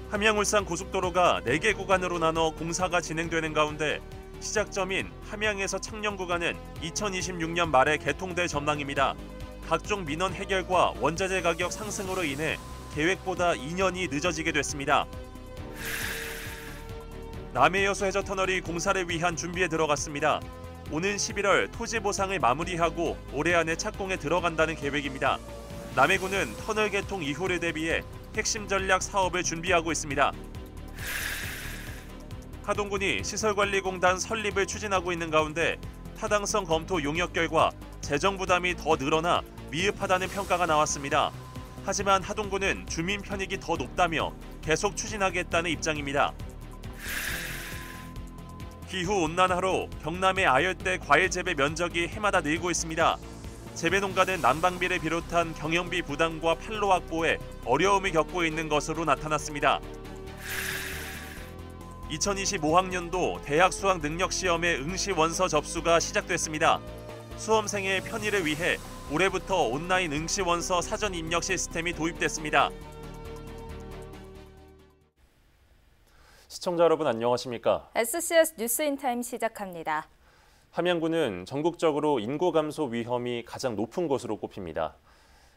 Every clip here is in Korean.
함양-울산 고속도로가 4개 구간으로 나눠 공사가 진행되는 가운데 시작점인 함양에서 창녕 구간은 2026년 말에 개통될 전망입니다. 각종 민원 해결과 원자재 가격 상승으로 인해 계획보다 2년이 늦어지게 됐습니다. 남해여수 해저터널이 공사를 위한 준비에 들어갔습니다. 오는 11월 토지 보상을 마무리하고 올해 안에 착공에 들어간다는 계획입니다. 남해군은 터널 개통 이후를 대비해 핵심 전략 사업을 준비하고 있습니다. 하동군이 시설관리공단 설립을 추진하고 있는 가운데 타당성 검토 용역 결과 재정 부담이 더 늘어나 미흡하다는 평가가 나왔습니다. 하지만 하동군은 주민 편익이 더 높다며 계속 추진하겠다는 입장입니다. 기후온난화로 경남의 아열대 과일 재배 면적이 해마다 늘고 있습니다. 재배 농가는 난방비를 비롯한 경영비 부담과 판로 확보에 어려움을 겪고 있는 것으로 나타났습니다. 2025학년도 대학 수학 능력 시험의 응시 원서 접수가 시작됐습니다. 수험생의 편의를 위해 올해부터 온라인 응시 원서 사전 입력 시스템이 도입됐습니다. 시청자 여러분 안녕하십니까? SCS 뉴스인타임 시작합니다. 함양군은 전국적으로 인구 감소 위험이 가장 높은 곳으로 꼽힙니다.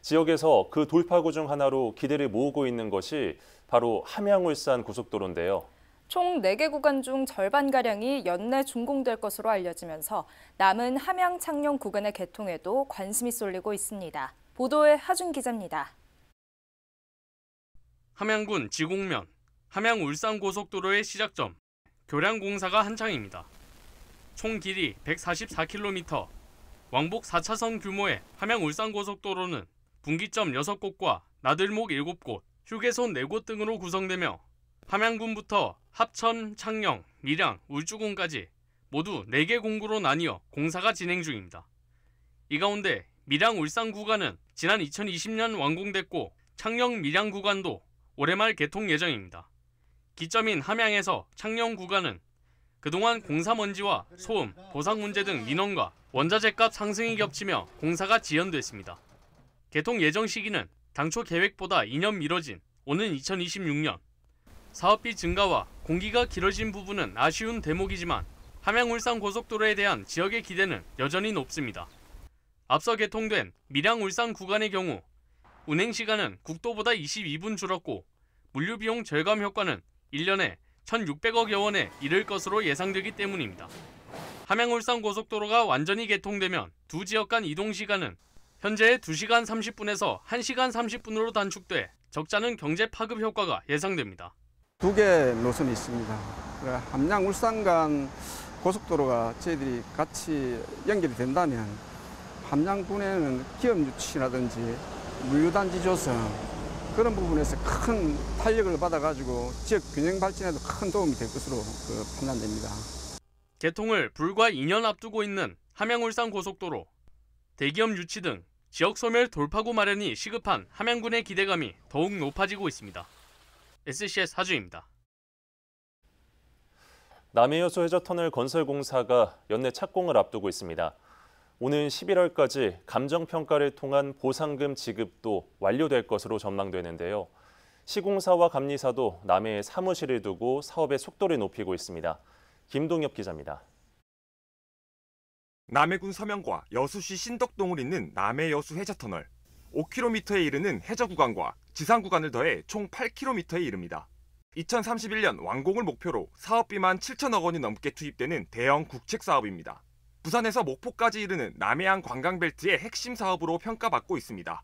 지역에서 그 돌파구 중 하나로 기대를 모으고 있는 것이 바로 함양-울산 고속도로인데요. 총 4개 구간 중 절반가량이 연내 준공될 것으로 알려지면서 남은 함양-창녕 구간의 개통에도 관심이 쏠리고 있습니다. 보도에 하준 기자입니다. 함양군 지곡면 함양-울산 고속도로의 시작점, 교량 공사가 한창입니다. 총 길이 144km, 왕복 4차선 규모의 함양-울산 고속도로는 분기점 6곳과 나들목 7곳, 휴게소 4곳 등으로 구성되며 함양군부터 합천, 창녕, 밀양, 울주군까지 모두 4개 공구로 나뉘어 공사가 진행 중입니다. 이 가운데 밀양-울산 구간은 지난 2020년 완공됐고 창녕, 밀양 구간도 올해 말 개통 예정입니다. 기점인 함양에서 창녕 구간은 그동안 공사 먼지와 소음, 보상 문제 등 민원과 원자재값 상승이 겹치며 공사가 지연됐습니다. 개통 예정 시기는 당초 계획보다 2년 미뤄진 오는 2026년. 사업비 증가와 공기가 길어진 부분은 아쉬운 대목이지만 함양-울산 고속도로에 대한 지역의 기대는 여전히 높습니다. 앞서 개통된 밀양-울산 구간의 경우 운행 시간은 국도보다 22분 줄었고 물류비용 절감 효과는 1년에 1,600억여 원에 이를 것으로 예상되기 때문입니다. 함양-울산 고속도로가 완전히 개통되면 두 지역 간 이동 시간은 현재의 2시간 30분에서 1시간 30분으로 단축돼 적잖은 경제 파급 효과가 예상됩니다. 2개 노선이 있습니다. 함양-울산 간 고속도로가 저희들이 같이 연결이 된다면 함양군에는 기업 유치라든지 물류단지 조성 그런 부분에서 큰 탄력을 받아가지고 지역 균형 발전에도 큰 도움이 될 것으로 판단됩니다. 개통을 불과 2년 앞두고 있는 함양-울산 고속도로. 대기업 유치 등 지역 소멸 돌파구 마련이 시급한 함양군의 기대감이 더욱 높아지고 있습니다. SCS 하주입니다. 남해여수 해저터널 건설 공사가 연내 착공을 앞두고 있습니다. 오는 11월까지 감정평가를 통한 보상금 지급도 완료될 것으로 전망되는데요. 시공사와 감리사도 남해에 사무실을 두고 사업의 속도를 높이고 있습니다. 김동엽 기자입니다. 남해군 서면과 여수시 신덕동을 잇는 남해여수 해저터널. 5km에 이르는 해저 구간과 지상 구간을 더해 총 8km에 이릅니다. 2031년 완공을 목표로 사업비만 7천억 원이 넘게 투입되는 대형 국책 사업입니다. 부산에서 목포까지 이르는 남해안 관광벨트의 핵심 사업으로 평가받고 있습니다.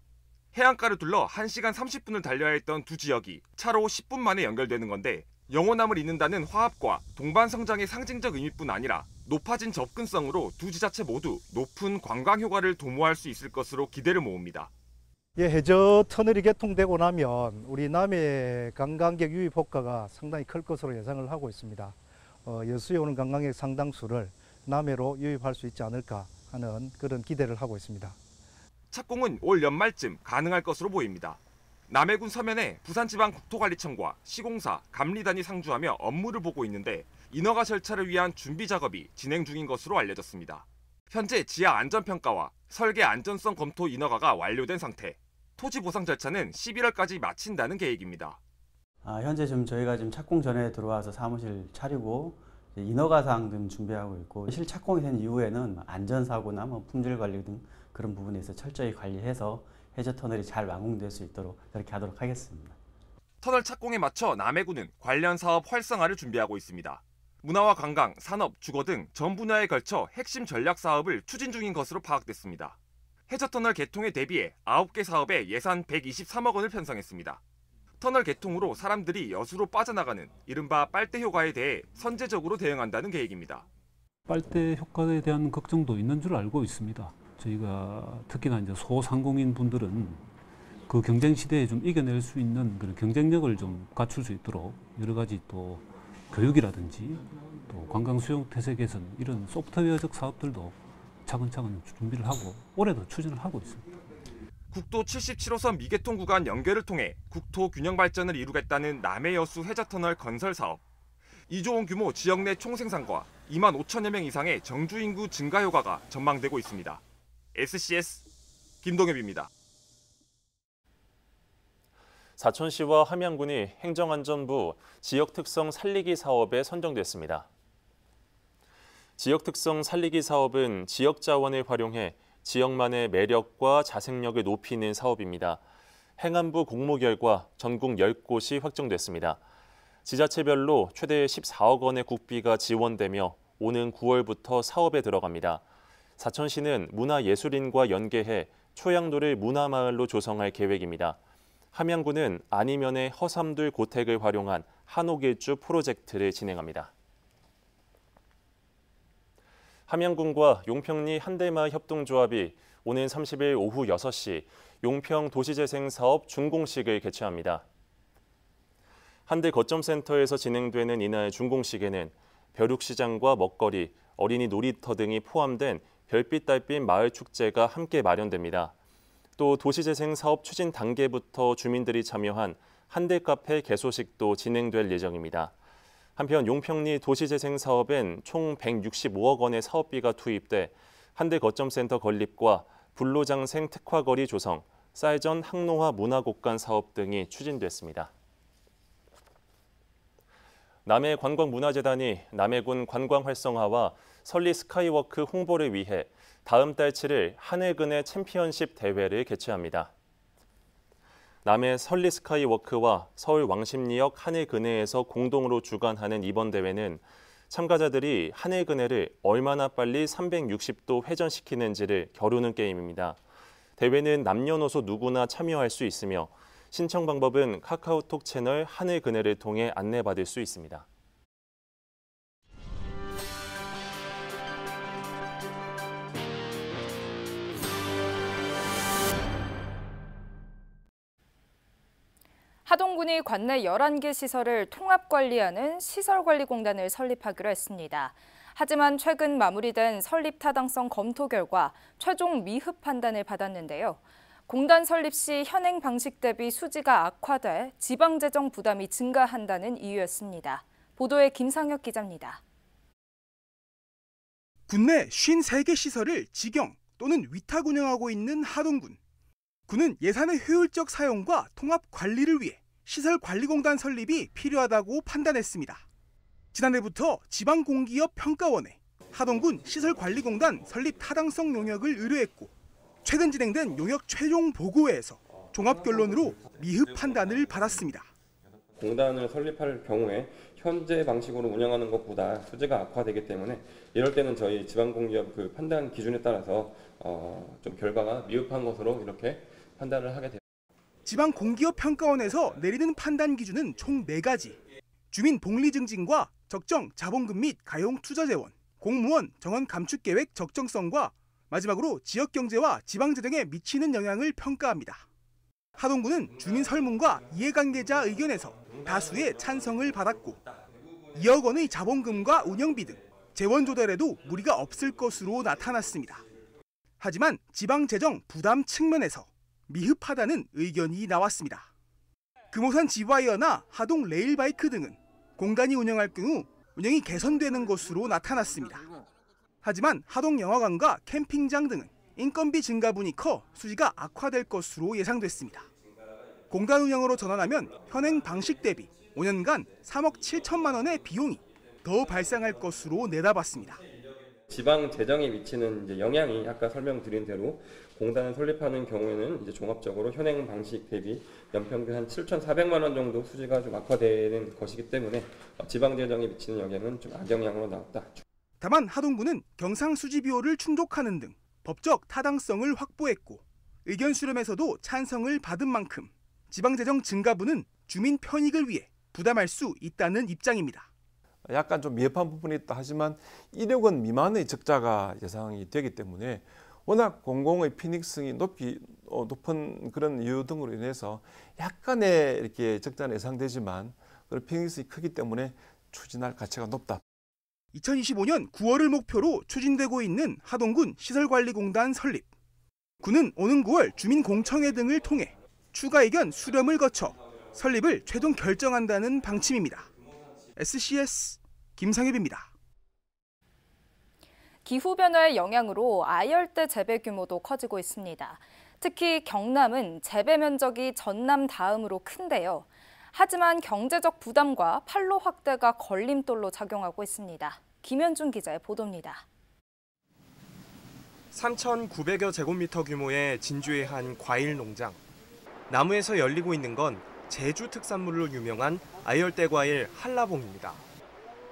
해안가를 둘러 1시간 30분을 달려야 했던 두 지역이 차로 10분 만에 연결되는 건데 영원함을 잇는다는 화합과 동반 성장의 상징적 의미뿐 아니라 높아진 접근성으로 두 지자체 모두 높은 관광 효과를 도모할 수 있을 것으로 기대를 모읍니다. 해저 터널이 개통되고 나면 우리 남해 관광객 유입 효과가 상당히 클 것으로 예상을 하고 있습니다. 여수에 오는 관광객 상당수를 남해로 유입할 수 있지 않을까 하는 그런 기대를 하고 있습니다. 착공은 올 연말쯤 가능할 것으로 보입니다. 남해군 서면에 부산지방국토관리청과 시공사, 감리단이 상주하며 업무를 보고 있는데 인허가 절차를 위한 준비 작업이 진행 중인 것으로 알려졌습니다. 현재 지하 안전평가와 설계 안전성 검토 인허가가 완료된 상태. 토지 보상 절차는 11월까지 마친다는 계획입니다. 현재 지금 저희가 지금 착공 전에 들어와서 사무실 차리고 인허가사항 등 준비하고 있고, 실착공이 된 이후에는 안전사고나 품질 관리 등 그런 부분에서 철저히 관리해서 해저터널이 잘 완공될 수 있도록 그렇게 하도록 하겠습니다. 터널 착공에 맞춰 남해군은 관련 사업 활성화를 준비하고 있습니다. 문화와 관광, 산업, 주거 등 전 분야에 걸쳐 핵심 전략 사업을 추진 중인 것으로 파악됐습니다. 해저터널 개통에 대비해 9개 사업에 예산 123억 원을 편성했습니다. 터널 개통으로 사람들이 여수로 빠져나가는 이른바 빨대 효과에 대해 선제적으로 대응한다는 계획입니다. 빨대 효과에 대한 걱정도 있는 줄 알고 있습니다. 저희가 특히나 이제 소상공인 분들은 그 경쟁 시대에 좀 이겨낼 수 있는 그런 경쟁력을 좀 갖출 수 있도록 여러 가지 또 교육이라든지 또 관광 수용 태세 개선 이런 소프트웨어적 사업들도 차근차근 준비를 하고 올해도 추진을 하고 있습니다. 국도 77호선 미개통 구간 연결을 통해 국토 균형 발전을 이루겠다는 남해여수 해저터널 건설 사업. 2조 원 규모 지역 내 총생산과 2만 5천여 명 이상의 정주 인구 증가 효과가 전망되고 있습니다. SCS 김동엽입니다. 사천시와 함양군이 행정안전부 지역특성 살리기 사업에 선정됐습니다. 지역특성 살리기 사업은 지역 자원을 활용해 지역만의 매력과 자생력을 높이는 사업입니다. 행안부 공모 결과 전국 10곳이 확정됐습니다. 지자체별로 최대 14억 원의 국비가 지원되며 오는 9월부터 사업에 들어갑니다. 사천시는 문화예술인과 연계해 초양도를 문화마을로 조성할 계획입니다. 함양군은 안이면의 허삼들 고택을 활용한 한옥일주 프로젝트를 진행합니다. 함양군과 용평리 한대마을 협동조합이 오는 30일 오후 6시 용평 도시재생 사업 준공식을 개최합니다. 한대 거점센터에서 진행되는 이날 준공식에는 벼룩시장과 먹거리, 어린이 놀이터 등이 포함된 별빛 달빛 마을 축제가 함께 마련됩니다. 또 도시재생 사업 추진 단계부터 주민들이 참여한 한대 카페 개소식도 진행될 예정입니다. 한편 용평리 도시재생 사업엔 총 165억 원의 사업비가 투입돼 한대 거점센터 건립과 불로장생 특화거리 조성, 쌀전 항로화 문화곡간 사업 등이 추진됐습니다. 남해관광문화재단이 남해군 관광 활성화와 설리 스카이워크 홍보를 위해 다음 달 7일 하늘그네 챔피언십 대회를 개최합니다. 남해 설리 스카이워크와 서울 왕십리역 하늘그네에서 공동으로 주관하는 이번 대회는 참가자들이 하늘그네를 얼마나 빨리 360도 회전시키는지를 겨루는 게임입니다. 대회는 남녀노소 누구나 참여할 수 있으며 신청 방법은 카카오톡 채널 하늘그네를 통해 안내받을 수 있습니다. 하동군이 관내 11개 시설을 통합관리하는 시설관리공단을 설립하기로 했습니다. 하지만 최근 마무리된 설립 타당성 검토 결과 최종 미흡 판단을 받았는데요. 공단 설립 시 현행 방식 대비 수지가 악화돼 지방재정 부담이 증가한다는 이유였습니다. 보도에 김상혁 기자입니다. 군내 53개 시설을 직영 또는 위탁 운영하고 있는 하동군. 군은 예산의 효율적 사용과 통합 관리를 위해 시설관리공단 설립이 필요하다고 판단했습니다. 지난해부터 지방공기업 평가원에 하동군 시설관리공단 설립 타당성 용역을 의뢰했고 최근 진행된 용역 최종 보고회에서 종합결론으로 미흡 판단을 받았습니다. 공단을 설립할 경우에 현재 방식으로 운영하는 것보다 수지가 악화되기 때문에 이럴 때는 저희 지방공기업 그 판단 기준에 따라서 좀 결과가 미흡한 것으로 이렇게 판단을 하게 됩니다. 지방공기업평가원에서 내리는 판단 기준은 총 4가지. 주민 복리 증진과 적정 자본금 및 가용 투자 재원, 공무원 정원 감축 계획 적정성과 마지막으로 지역 경제와 지방 재정에 미치는 영향을 평가합니다. 하동군은 주민 설문과 이해관계자 의견에서 다수의 찬성을 받았고 2억 원의 자본금과 운영비 등 재원 조달에도 무리가 없을 것으로 나타났습니다. 하지만 지방 재정 부담 측면에서 미흡하다는 의견이 나왔습니다. 금호산 지바이어나 하동 레일바이크 등은 공단이 운영할 경우 운영이 개선되는 것으로 나타났습니다. 하지만 하동 영화관과 캠핑장 등은 인건비 증가분이 커 수지가 악화될 것으로 예상됐습니다. 공단 운영으로 전환하면 현행 방식 대비 5년간 3억 7천만 원의 비용이 더 발생할 것으로 내다봤습니다. 지방 재정에 미치는 이제 영향이 아까 설명드린 대로 공단을 설립하는 경우에는 이제 종합적으로 현행 방식 대비 연평균 한 7,400만 원 정도 수지가 좀 악화되는 것이기 때문에 지방 재정에 미치는 영향은 좀 악영향으로 나왔다. 다만 하동구는 경상수지 비율을 충족하는 등 법적 타당성을 확보했고 의견 수렴에서도 찬성을 받은 만큼 지방재정 증가분은 주민 편익을 위해 부담할 수 있다는 입장입니다. 약간 좀 미흡한 부분이 있다 하지만 1억 원 미만의 적자가 예상이 되기 때문에 워낙 공공의 편익성이 높은 그런 이유 등으로 인해서 약간의 이렇게 적자는 예상되지만 그런 편익성이 크기 때문에 추진할 가치가 높다. 2025년 9월을 목표로 추진되고 있는 하동군 시설관리공단 설립. 군은 오는 9월 주민공청회 등을 통해 추가 의견 수렴을 거쳐 설립을 최종 결정한다는 방침입니다. SCS 김상엽입니다. 기후변화의 영향으로 아열대 재배 규모도 커지고 있습니다. 특히 경남은 재배 면적이 전남 다음으로 큰데요. 하지만 경제적 부담과 판로 확대가 걸림돌로 작용하고 있습니다. 김현준 기자의 보도입니다. 3,900여 제곱미터 규모의 진주의 한 과일 농장. 나무에서 열리고 있는 건 제주 특산물로 유명한 아열대 과일 한라봉입니다.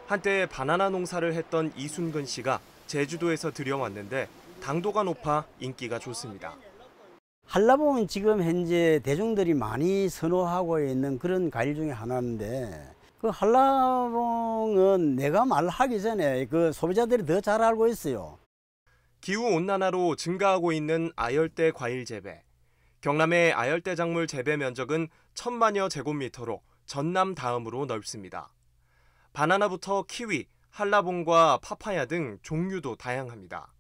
한때 바나나 농사를 했던 이순근 씨가 제주도에서 들여왔는데 당도가 높아 인기가 좋습니다. 한라봉은 지금 현재 대중들이 많이 선호하고 있는 그런 과일 중에 하나인데 그 한라봉은 내가 말하기 전에 그 소비자들이 더 잘 알고 있어요. 기후온난화로 증가하고 있는 아열대 과일 재배. 경남의 아열대 작물 재배 면적은 1,000만여 제곱미터로 전남 다음으로 넓습니다. 바나나부터 키위, 한라봉과 파파야 등 종류도 다양합니다.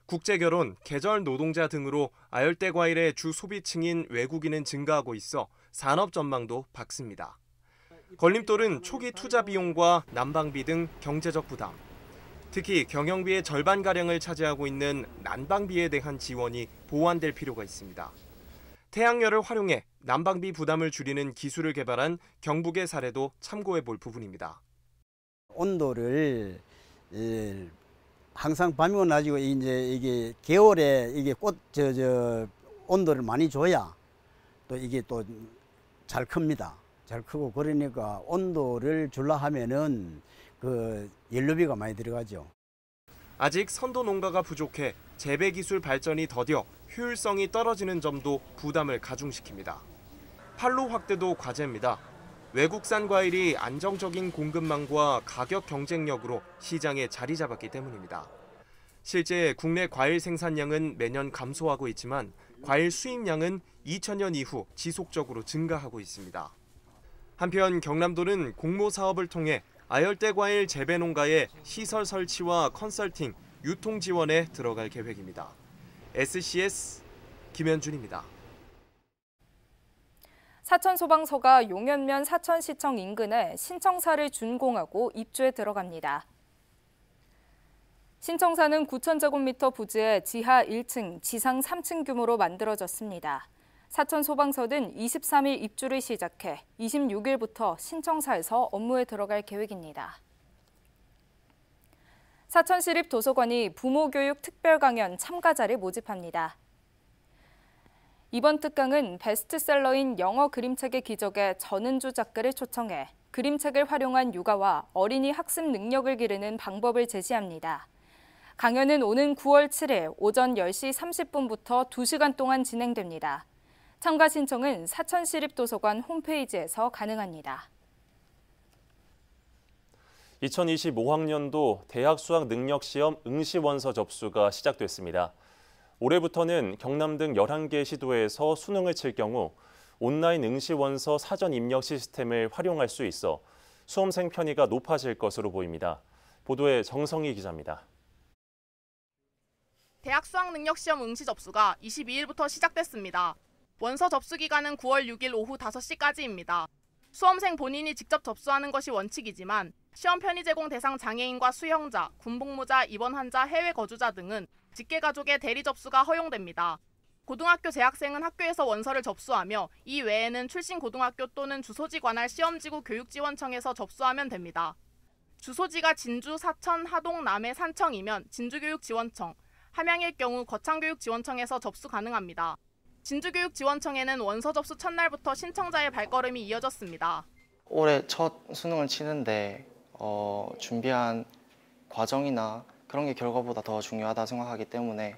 국제결혼, 계절 노동자 등으로 아열대 과일의 주 소비층인 외국인은 증가하고 있어 산업 전망도 밝습니다. 걸림돌은 초기 투자 비용과 난방비 등 경제적 부담. 특히 경영비의 절반가량을 차지하고 있는 난방비에 대한 지원이 보완될 필요가 있습니다. 태양열을 활용해 난방비 부담을 줄이는 기술을 개발한 경북의 사례도 참고해 볼 부분입니다. 온도를 항상 밤이고 낮이고 이제 이게 겨울에 이게 꽃 온도를 많이 줘야 또 이게 또 잘 큽니다. 잘 크고 그러니까 온도를 줄라 하면은 그 연료비가 많이 들어가죠. 아직 선도 농가가 부족해 재배 기술 발전이 더뎌 효율성이 떨어지는 점도 부담을 가중시킵니다. 판로 확대도 과제입니다. 외국산 과일이 안정적인 공급망과 가격 경쟁력으로 시장에 자리 잡았기 때문입니다. 실제 국내 과일 생산량은 매년 감소하고 있지만 과일 수입량은 2000년 이후 지속적으로 증가하고 있습니다. 한편 경남도는 공모 사업을 통해 아열대 과일 재배 농가의 시설 설치와 컨설팅, 유통 지원에 들어갈 계획입니다. SCS 김현준입니다. 사천소방서가 용현면 사천시청 인근에 신청사를 준공하고 입주에 들어갑니다. 신청사는 9,000제곱미터 부지에 지하 1층, 지상 3층 규모로 만들어졌습니다. 사천소방서는 23일 입주를 시작해 26일부터 신청사에서 업무에 들어갈 계획입니다. 사천시립도서관이 부모교육 특별강연 참가자를 모집합니다. 이번 특강은 베스트셀러인 영어 그림책의 기적에 전은주 작가를 초청해 그림책을 활용한 육아와 어린이 학습 능력을 기르는 방법을 제시합니다. 강연은 오는 9월 7일 오전 10시 30분부터 2시간 동안 진행됩니다. 참가 신청은 사천시립도서관 홈페이지에서 가능합니다. 2025학년도 대학 수학 능력 시험 응시 원서 접수가 시작됐습니다. 올해부터는 경남 등 11개 시도에서 수능을 칠 경우 온라인 응시 원서 사전 입력 시스템을 활용할 수 있어 수험생 편의가 높아질 것으로 보입니다. 보도에 정성희 기자입니다. 대학 수학능력시험 응시 접수가 22일부터 시작됐습니다. 원서 접수 기간은 9월 6일 오후 5시까지입니다. 수험생 본인이 직접 접수하는 것이 원칙이지만 시험 편의 제공 대상 장애인과 수형자, 군복무자, 입원 환자, 해외 거주자 등은 직계가족의 대리 접수가 허용됩니다. 고등학교 재학생은 학교에서 원서를 접수하며 이 외에는 출신 고등학교 또는 주소지 관할 시험지구 교육지원청에서 접수하면 됩니다. 주소지가 진주, 사천, 하동, 남해, 산청이면 진주교육지원청, 함양일 경우 거창교육지원청에서 접수 가능합니다. 진주교육지원청에는 원서 접수 첫날부터 신청자의 발걸음이 이어졌습니다. 올해 첫 수능을 치는데 준비한 과정이나 그런 게 결과보다 더 중요하다 생각하기 때문에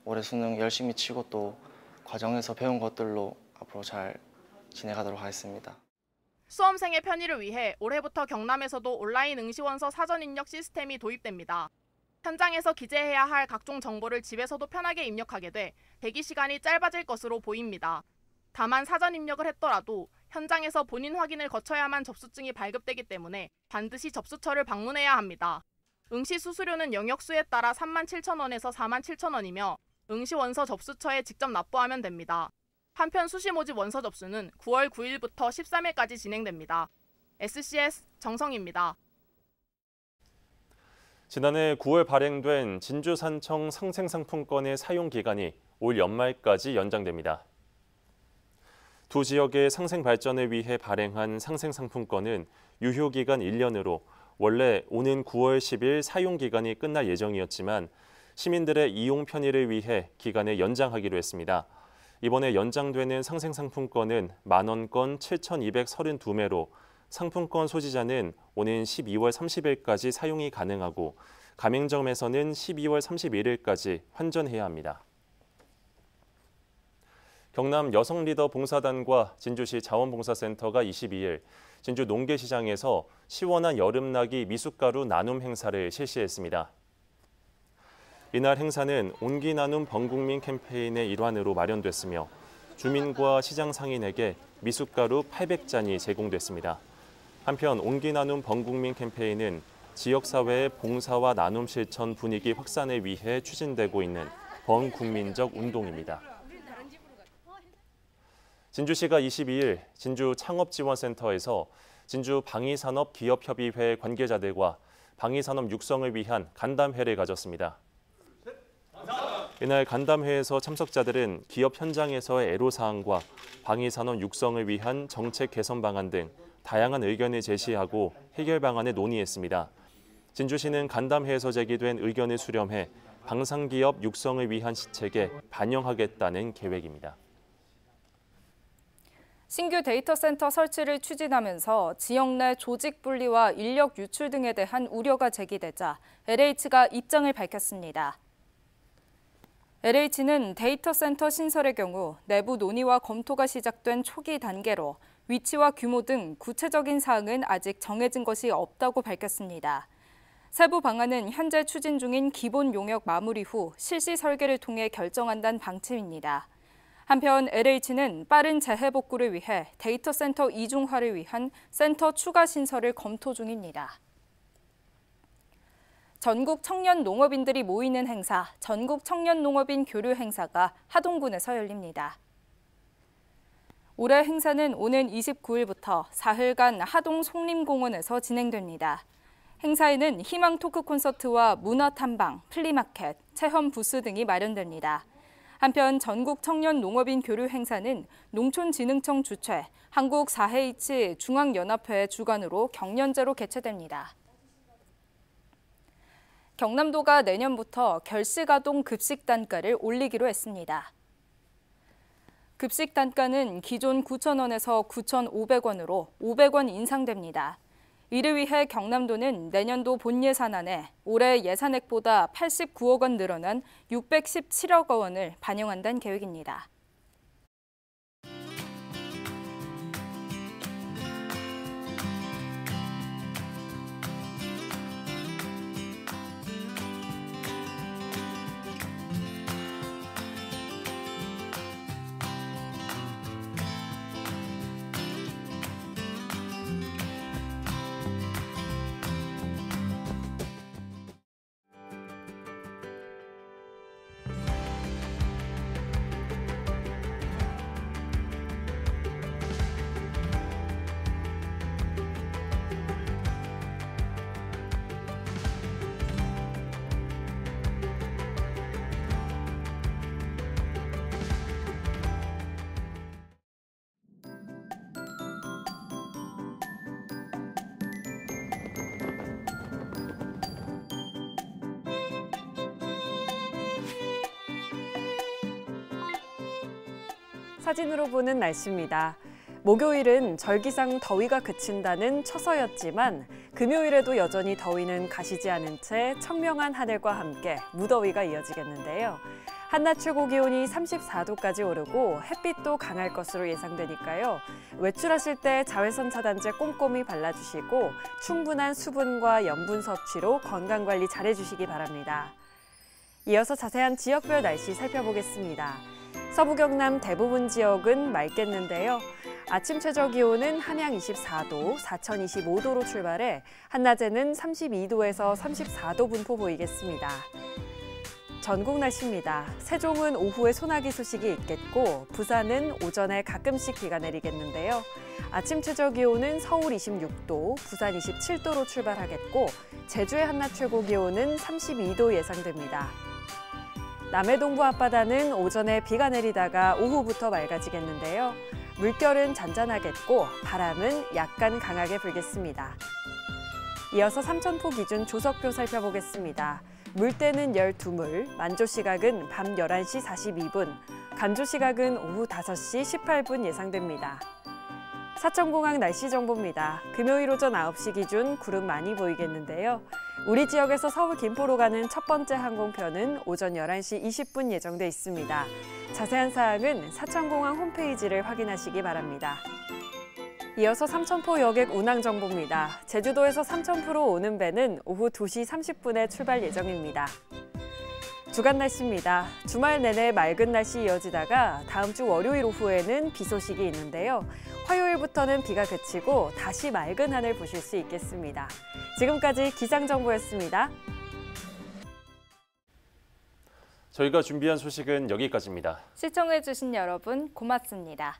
올해 수능 열심히 치고 또 과정에서 배운 것들로 앞으로 잘 지내가도록 하겠습니다. 수험생의 편의를 위해 올해부터 경남에서도 온라인 응시원서 사전 입력 시스템이 도입됩니다. 현장에서 기재해야 할 각종 정보를 집에서도 편하게 입력하게 돼 대기 시간이 짧아질 것으로 보입니다. 다만 사전 입력을 했더라도 현장에서 본인 확인을 거쳐야만 접수증이 발급되기 때문에 반드시 접수처를 방문해야 합니다. 응시 수수료는 영역수에 따라 37,000원에서 47,000원이며 응시 원서 접수처에 직접 납부하면 됩니다. 한편 수시 모집 원서 접수는 9월 9일부터 13일까지 진행됩니다. SCS 정성입니다. 지난해 9월 발행된 진주산청 상생상품권의 사용 기간이 올 연말까지 연장됩니다. 두 지역의 상생 발전을 위해 발행한 상생상품권은 유효기간 1년으로 원래 오는 9월 10일 사용 기간이 끝날 예정이었지만 시민들의 이용 편의를 위해 기간을 연장하기로 했습니다. 이번에 연장되는 상생상품권은 만원권 7,232매로 상품권 소지자는 오는 12월 30일까지 사용이 가능하고 가맹점에서는 12월 31일까지 환전해야 합니다. 경남 여성리더 봉사단과 진주시 자원봉사센터가 22일 진주 농계시장에서 시원한 여름나기 미숫가루 나눔 행사를 실시했습니다. 이날 행사는 온기 나눔 번국민 캠페인의 일환으로 마련됐으며 주민과 시장 상인에게 미숫가루 800잔이 제공됐습니다. 한편 온기 나눔 번국민 캠페인은 지역사회의 봉사와 나눔 실천 분위기 확산을 위해 추진되고 있는 번국민적 운동입니다. 진주시가 22일 진주 창업지원센터에서 진주 방위산업기업협의회 관계자들과 방위산업 육성을 위한 간담회를 가졌습니다. 이날 간담회에서 참석자들은 기업 현장에서의 애로사항과 방위산업 육성을 위한 정책 개선 방안 등 다양한 의견을 제시하고 해결 방안을 논의했습니다. 진주시는 간담회에서 제기된 의견을 수렴해 방산기업 육성을 위한 시책에 반영하겠다는 계획입니다. 신규 데이터 센터 설치를 추진하면서 지역 내 조직 분리와 인력 유출 등에 대한 우려가 제기되자 LH가 입장을 밝혔습니다. LH는 데이터 센터 신설의 경우 내부 논의와 검토가 시작된 초기 단계로 위치와 규모 등 구체적인 사항은 아직 정해진 것이 없다고 밝혔습니다. 세부 방안은 현재 추진 중인 기본 용역 마무리 후 실시 설계를 통해 결정한다는 방침입니다. 한편 LH는 빠른 재해복구를 위해 데이터 센터 이중화를 위한 센터 추가 신설을 검토 중입니다. 전국 청년 농업인들이 모이는 행사, 전국 청년 농업인 교류 행사가 하동군에서 열립니다. 올해 행사는 오는 29일부터 사흘간 하동 송림공원에서 진행됩니다. 행사에는 희망 토크 콘서트와 문화 탐방, 플리마켓, 체험 부스 등이 마련됩니다. 한편 전국 청년 농업인 교류 행사는 농촌진흥청 주최, 한국 4H 중앙연합회 주관으로 경년제로 개최됩니다. 경남도가 내년부터 결식아동 급식 단가를 올리기로 했습니다. 급식 단가는 기존 9,000원에서 9,500원으로 500원 인상됩니다. 이를 위해 경남도는 내년도 본 예산안에 올해 예산액보다 89억 원 늘어난 617억 원을 반영한다는 계획입니다. 사진으로 보는 날씨입니다. 목요일은 절기상 더위가 그친다는 처서였지만 금요일에도 여전히 더위는 가시지 않은 채 청명한 하늘과 함께 무더위가 이어지겠는데요. 한낮 최고 기온이 34도까지 오르고 햇빛도 강할 것으로 예상되니까요. 외출하실 때 자외선 차단제 꼼꼼히 발라주시고 충분한 수분과 염분 섭취로 건강관리 잘해주시기 바랍니다. 이어서 자세한 지역별 날씨 살펴보겠습니다. 서부 경남 대부분 지역은 맑겠는데요. 아침 최저 기온은 함양 24도, 사천 25도로 출발해 한낮에는 32도에서 34도 분포 보이겠습니다. 전국 날씨입니다. 세종은 오후에 소나기 소식이 있겠고 부산은 오전에 가끔씩 비가 내리겠는데요. 아침 최저 기온은 서울 26도, 부산 27도로 출발하겠고 제주의 한낮 최고 기온은 32도 예상됩니다. 남해 동부 앞바다는 오전에 비가 내리다가 오후부터 맑아지겠는데요. 물결은 잔잔하겠고 바람은 약간 강하게 불겠습니다. 이어서 삼천포 기준 조석표 살펴보겠습니다. 물때는 12물, 만조 시각은 밤 11시 42분, 간조 시각은 오후 5시 18분 예상됩니다. 사천공항 날씨 정보입니다. 금요일 오전 9시 기준 구름 많이 보이겠는데요. 우리 지역에서 서울 김포로 가는 첫 번째 항공편은 오전 11시 20분 예정돼 있습니다. 자세한 사항은 사천공항 홈페이지를 확인하시기 바랍니다. 이어서 삼천포 여객 운항 정보입니다. 제주도에서 삼천포로 오는 배는 오후 2시 30분에 출발 예정입니다. 주간 날씨입니다. 주말 내내 맑은 날씨 이어지다가 다음 주 월요일 오후에는 비 소식이 있는데요. 화요일부터는 비가 그치고 다시 맑은 하늘 보실 수 있겠습니다. 지금까지 기상정보였습니다. 저희가 준비한 소식은 여기까지입니다. 시청해주신 여러분 고맙습니다.